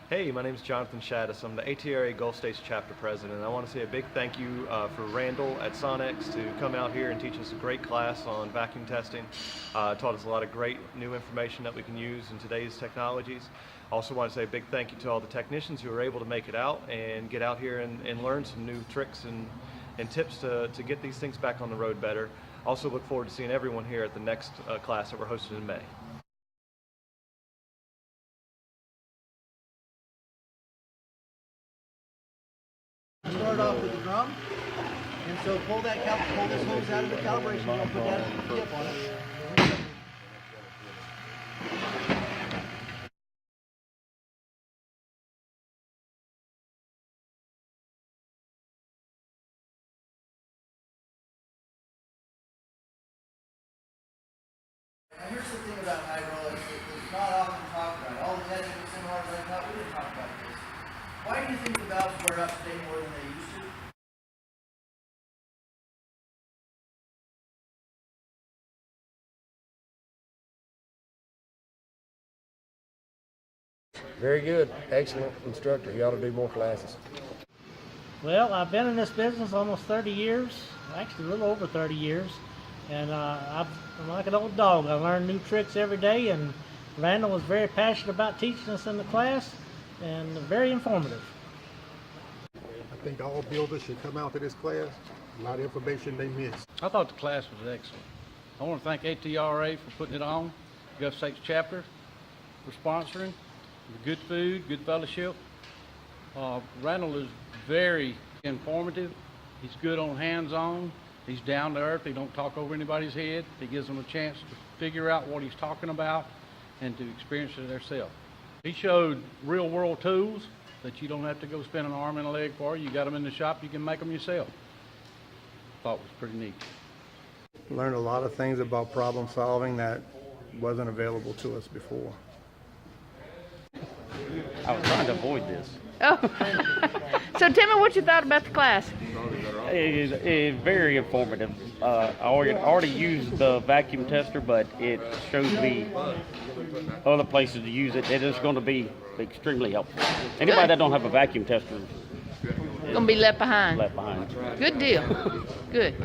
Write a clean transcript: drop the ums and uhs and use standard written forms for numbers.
Hey, my name is Jonathan Shaddis. I'm the ATRA Gulf States Chapter President. I want to say a big thank you for Randall at Sonnax to come out here and teach us a great class on vacuum testing. Taught us a lot of great new information that we can use in today's technologies. Also want to say a big thank you to all the technicians who were able to make it out and get out here and learn some new tricks and tips to get these things back on the road better. Also look forward to seeing everyone here at the next class that we're hosting in May. Start off with the drum, and so pull this hose out of the calibration. You'll put that tip on it. Now here's the thing about hydraulics. It's not often talked about. All the testing seminars I thought we didn't talk about this. Why do you think the valves wear out today more than they used to? Very good, excellent instructor. He ought to do more classes. Well, I've been in this business almost 30 years, actually a little over 30 years, and I'm like an old dog. I learn new tricks every day, and Randall was very passionate about teaching us in the class, and very informative. I think all builders should come out to this class. A lot of information they miss. I thought the class was excellent. I want to thank ATRA for putting it on, Gulf States Chapter for sponsoring, good food, good fellowship. Randall is very informative. He's good on hands-on. He's down to earth. He don't talk over anybody's head. He gives them a chance to figure out what he's talking about and to experience it themselves. He showed real-world tools that you don't have to go spend an arm and a leg for. You got them in the shop, you can make them yourself. Thought it was pretty neat. Learned a lot of things about problem solving that wasn't available to us before. I was trying to avoid this. Oh, so tell me what you thought about the class. It is very informative. I already used the vacuum tester, but it shows me other places to use it. It is going to be extremely helpful. Anybody that don't have a vacuum tester Gonna be left behind. left behind. Good deal. Good.